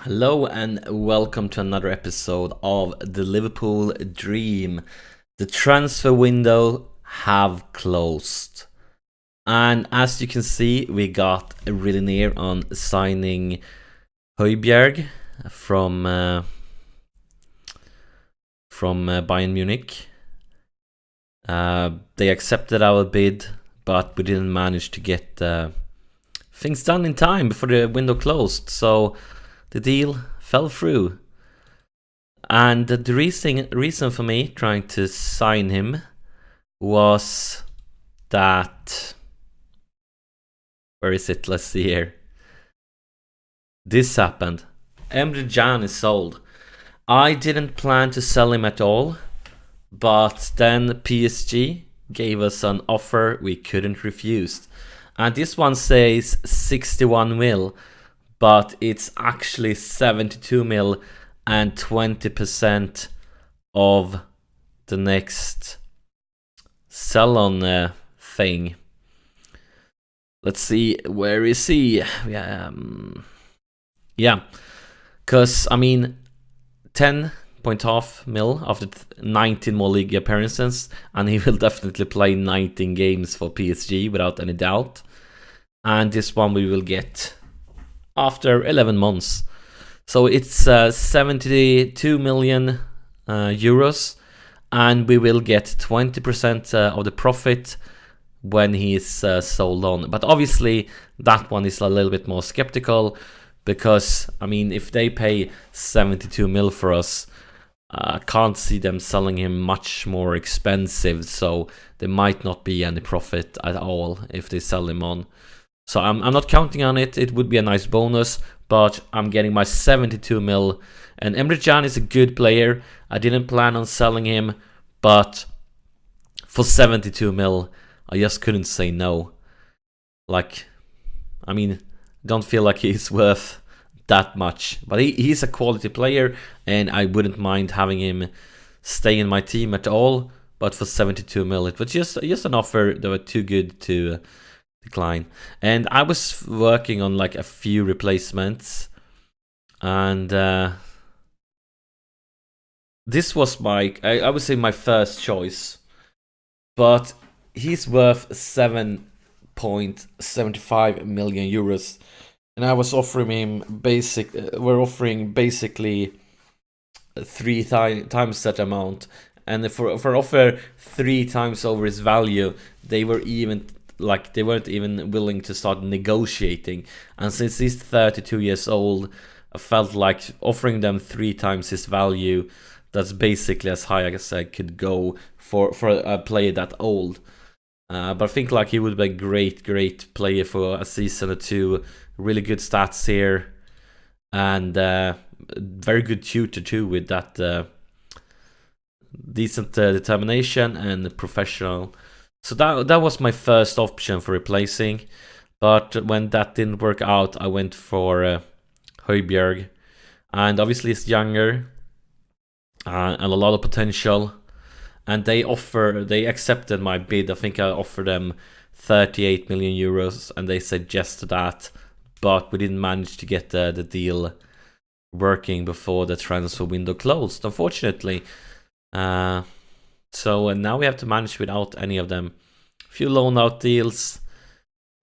Hello and welcome to another episode of the Liverpool Dream. The transfer window have closed. And as you can see, we got really near on signing Højbjerg from Bayern Munich. They accepted our bid, but we didn't manage to get things done in time before the window closed. So the deal fell through. And the reason for me trying to sign him was that... Where is it? Let's see here. This happened. Emre Can is sold. I didn't plan to sell him at all, but then PSG gave us an offer we couldn't refuse. And this one says 61 mil, but it's actually 72 mil and 20% of the next sell-on thing. Let's see, where is he? Yeah, because I mean, 10.5 mil after 19 more league appearances, and he will definitely play 19 games for PSG without any doubt. And this one we will get after 11 months. So it's 72 million euros, and we will get 20% of the profit when he is sold on. But obviously that one is a little bit more skeptical, because I mean, if they pay 72 mil for us, I can't see them selling him much more expensive, so there might not be any profit at all if they sell him on. So I'm not counting on it. It would be a nice bonus, but I'm getting my 72 mil. And Emre Can is a good player. I didn't plan on selling him, but for 72 mil, I just couldn't say no. Like, I mean, don't feel like he's worth that much. But he's a quality player, and I wouldn't mind having him stay in my team at all. But for 72 mil, it was just an offer that was too good to decline. And I was working on like a few replacements, and this was I would say my first choice, but he's worth 7.75 million euros, and I was offering him we're offering basically 3 times that amount. And for offer 3 times over his value, they weren't even willing to start negotiating. And since he's 32 years old, I felt like offering them 3 times his value, that's basically as high as I could go for a player that old. But I think like he would be a great player for a season or two. Really good stats here, and very good tutor too, with that decent determination and professional. So that was my first option for replacing. But when that didn't work out, I went for Højbjerg, and obviously he's younger and a lot of potential. And they accepted my bid. I think I offered them 38 million euros, and they said yes to that. But we didn't manage to get the deal working before the transfer window closed, unfortunately. So now we have to manage without any of them. A few loan out deals.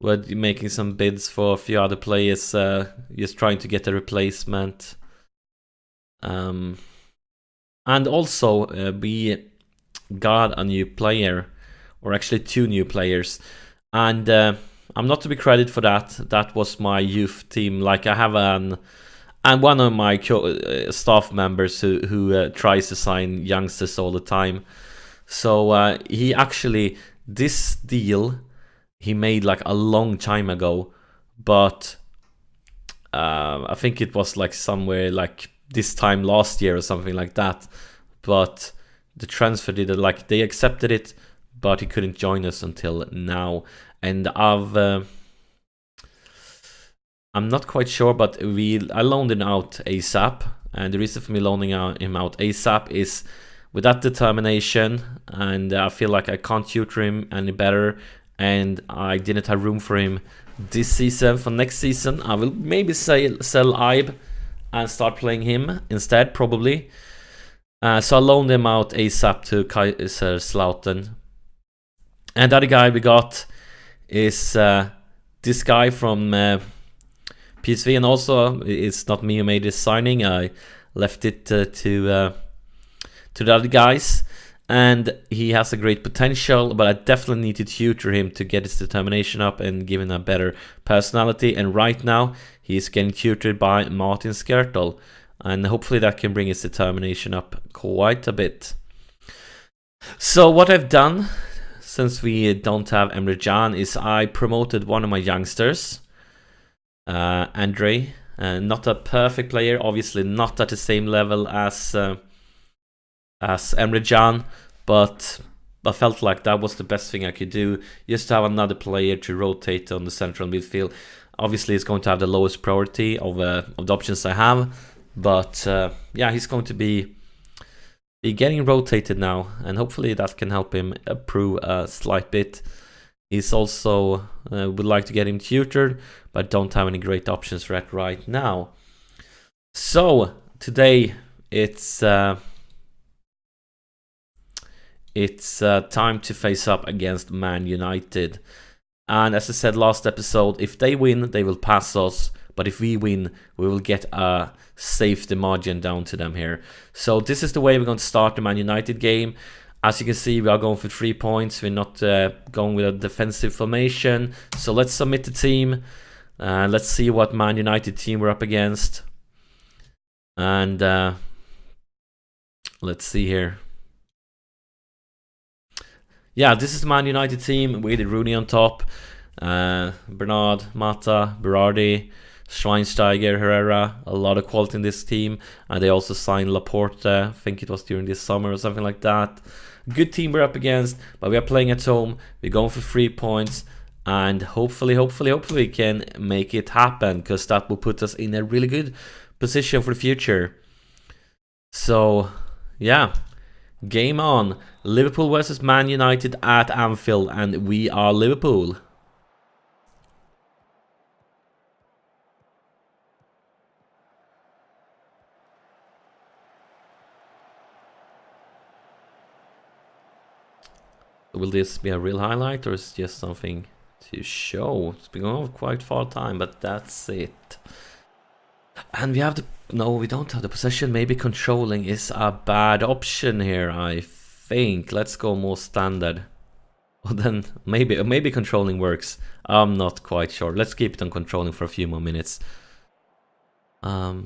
We're making some bids for a few other players, just trying to get a replacement. And also we got a new player, or actually 2 new players. And I'm not to be credited for that. That was my youth team. Like, I have and one of my staff members who tries to sign youngsters all the time. So he actually, this deal he made like a long time ago, but I think it was like somewhere like this time last year or something like that. But the transfer did they accepted it, but he couldn't join us until now. And I'm not quite sure, but I loaned him out ASAP. And the reason for me loaning him out ASAP is with that determination, and I feel like I can't tutor him any better, and I didn't have room for him this season. For next season, I will maybe sell Ibe and start playing him instead, probably. So I loaned him out ASAP to Kaiserslautern. And the other guy we got is this guy from PSV, and also it's not me who made this signing. I left it to the other guys, and he has a great potential, but I definitely need to tutor him to get his determination up and give him a better personality. And right now he's getting tutored by Martin Skrtel, and hopefully that can bring his determination up quite a bit. So what I've done, since we don't have Emre Can, is I promoted one of my youngsters, Andre. Not a perfect player, obviously not at the same level as Emre Can, but I felt like that was the best thing I could do, just to have another player to rotate on the central midfield. Obviously it's going to have the lowest priority of the options I have, but yeah, he's going to be getting rotated now, and hopefully that can help him improve a slight bit. He's also would like to get him tutored, but don't have any great options for that right now. So today it's time to face up against Man United. And as I said last episode, if they win, they will pass us. But if we win, we will get a safety margin down to them here. So this is the way we're going to start the Man United game. As you can see, we are going for 3 points. We're not going with a defensive formation. So let's submit the team. Let's see what Man United team we're up against. And let's see here. Yeah, this is the Man United team with Rooney on top. Bernard, Mata, Berardi, Schweinsteiger, Herrera. A lot of quality in this team. And they also signed Laporte. I think it was during this summer or something like that. Good team we're up against, but we are playing at home. We're going for 3 points. And hopefully we can make it happen, because that will put us in a really good position for the future. So, yeah. Game on. Liverpool versus Man United at Anfield, and we are Liverpool. Will this be a real highlight, or is it just something to show? It's been going on for quite far time, but that's it. And we have the... No, we don't have the possession. Maybe controlling is a bad option here, I think. Let's go more standard. Well, then maybe controlling works. I'm not quite sure. Let's keep it on controlling for a few more minutes. Oh,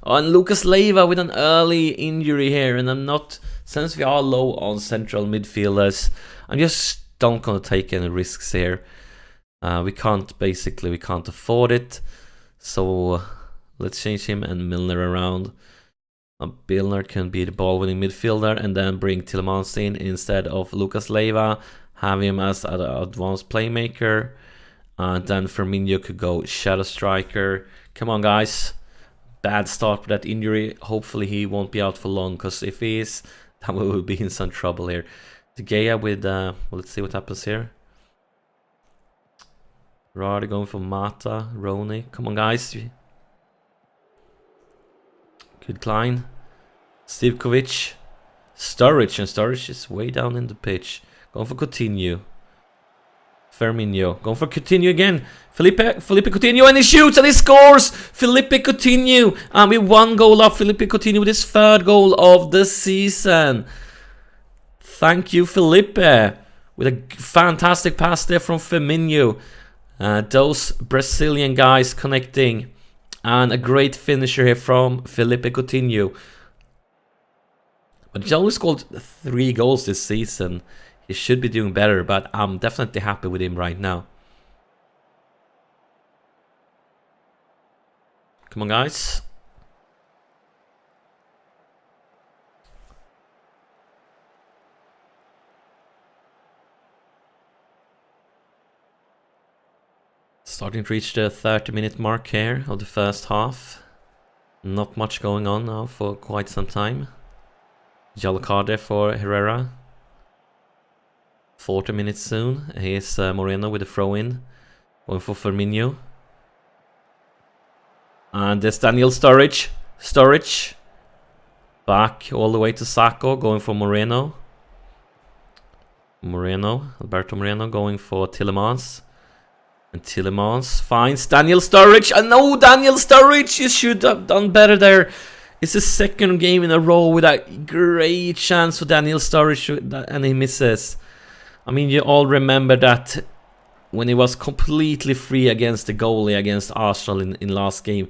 and Lucas Leiva with an early injury here, and I'm not... Since we are low on central midfielders, I'm just don't gonna take any risks here. We can't afford it. So let's change him and Milner around. Milner can be the ball-winning midfielder, and then bring Tielemans in instead of Lucas Leiva. Have him as an advanced playmaker. And then Firmino could go shadow striker. Come on, guys. Bad start with that injury. Hopefully he won't be out for long, because if he is, then we will be in some trouble here. De Gea with... well, let's see what happens here. Rade going for Mata, Rooney. Come on, guys. Good Klein. Sivkovic. Sturridge, and Sturridge is way down in the pitch. Going for Coutinho. Firmino. Going for Coutinho again. Felipe Coutinho, and he shoots and he scores! Felipe Coutinho! And with 1 goal up, Felipe Coutinho with his 3rd goal of the season. Thank you, Felipe. With a fantastic pass there from Firmino. Those Brazilian guys connecting. And a great finisher here from Felipe Coutinho. But he's only scored 3 goals this season. He should be doing better, but I'm definitely happy with him right now. Come on, guys. Starting to reach the 30-minute mark here of the first half. Not much going on now for quite some time. Yellow card there for Herrera. 40 minutes soon. Here's Moreno with a throw-in. Going for Firmino. And there's Daniel Sturridge. Sturridge. Back all the way to Sacco, going for Moreno. Alberto Moreno going for Tielemans. And Tielemans finds Daniel Sturridge. And no, Daniel Sturridge! You should have done better there. It's the second game in a row with a great chance for Daniel Sturridge, and he misses. I mean, you all remember that when he was completely free against the goalie against Arsenal in last game.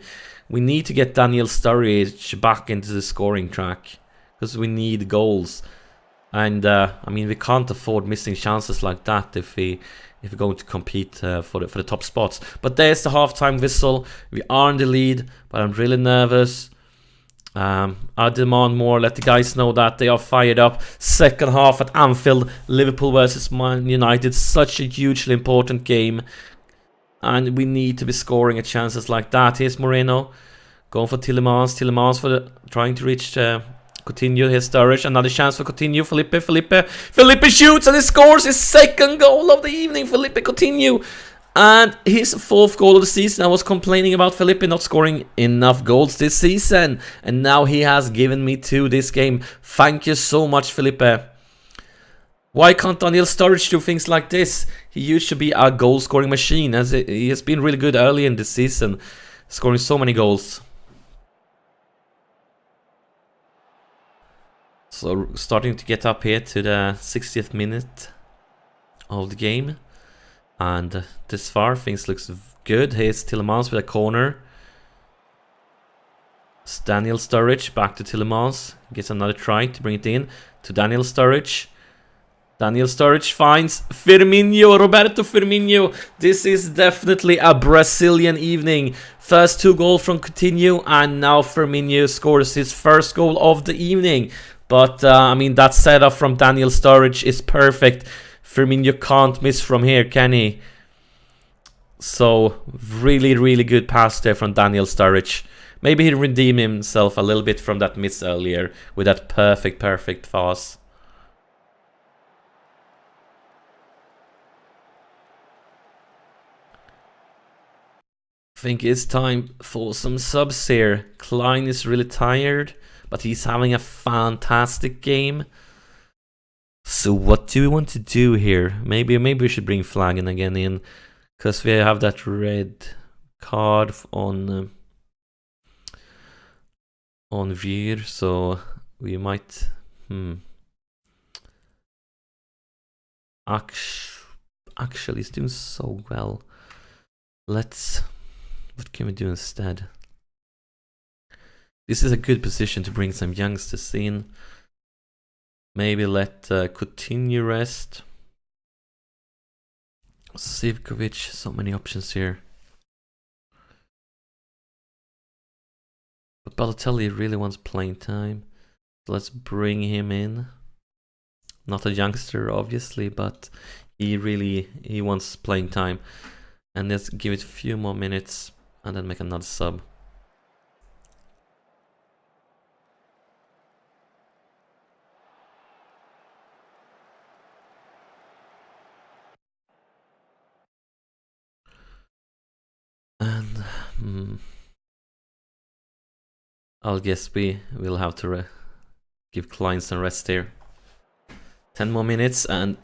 We need to get Daniel Sturridge back into the scoring track because we need goals. And I mean, we can't afford missing chances like that if we're going to compete for the top spots. But there's the halftime whistle. We are in the lead, but I'm really nervous. I demand more. Let the guys know that they are fired up. Second half at Anfield, Liverpool versus Man United. Such a hugely important game. And we need to be scoring at chances like that. Here's Moreno. Going for Tielemans. Tielemans trying to reach Coutinho. Here's Sturridge. Another chance for Coutinho. Felipe shoots and he scores his second goal of the evening. Felipe Coutinho. And his fourth goal of the season. I was complaining about Felipe not scoring enough goals this season. And now he has given me 2 this game. Thank you so much, Felipe. Why can't Daniel Sturridge do things like this? He used to be a goal-scoring machine, as he has been really good early in this season, scoring so many goals. So starting to get up here to the 60th minute of the game. And this far, things looks good. Here's Tielemans with a corner. It's Daniel Sturridge, back to Tielemans. Gets another try to bring it in to Daniel Sturridge. Daniel Sturridge finds Firmino, Roberto Firmino. This is definitely a Brazilian evening. First 2 goals from Coutinho, and now Firmino scores his first goal of the evening. But, I mean, that setup from Daniel Sturridge is perfect. Firmino can't miss from here, can he? So, really, really good pass there from Daniel Sturridge. Maybe he redeemed himself a little bit from that miss earlier with that perfect pass. I think it's time for some subs here. Klein is really tired, but he's having a fantastic game. So what do we want to do here? Maybe we should bring Flanagan again in, because we have that red card on Veer, so we might actually he's doing so well. What can we do instead? This is a good position to bring some youngsters in. Maybe let Coutinho rest. Sivkovic, so many options here. But Balotelli really wants playing time. So let's bring him in. Not a youngster, obviously, but he wants playing time. And let's give it a few more minutes and then make another sub. And I'll guess we will have to give Klein some rest here. 10 more minutes and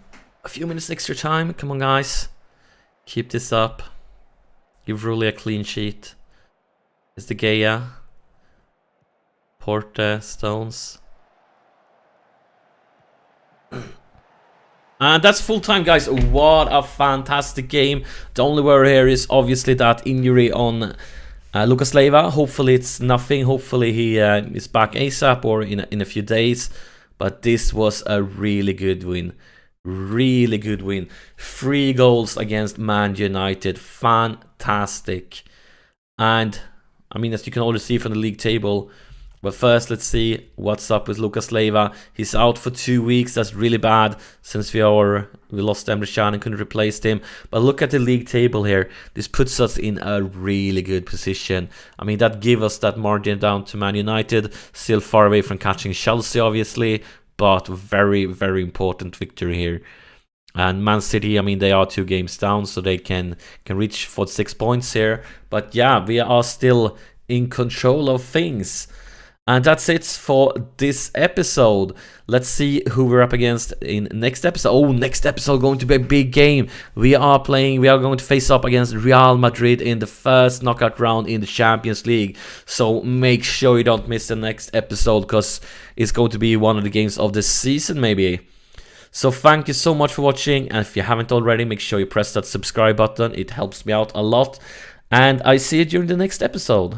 a few minutes extra time. Come on, guys. Keep this up. Give Rulli a clean sheet. Is the Gea. Porte, Stones. And that's full time, guys. What a fantastic game. The only worry here is obviously that injury on Lucas Leiva. Hopefully it's nothing. Hopefully he is back ASAP or in a few days. But this was a really good win. Really good win. 3 goals against Man United. Fantastic. And I mean, as you can already see from the league table. But first, let's see what's up with Lucas Leiva. He's out for 2 weeks. That's really bad since we lost Emre Can and couldn't replace him. But look at the league table here. This puts us in a really good position. I mean, that gives us that margin down to Man United. Still far away from catching Chelsea, obviously. But very, very important victory here. And Man City, I mean, they are 2 games down, so they can reach 46 points here. But yeah, we are still in control of things. And that's it for this episode. Let's see who we're up against in next episode. Oh, next episode going to be a big game. We are going to face up against Real Madrid in the first knockout round in the Champions League. So make sure you don't miss the next episode, because it's going to be one of the games of the season maybe. So thank you so much for watching, and if you haven't already, make sure you press that subscribe button. It helps me out a lot. And I see you during the next episode.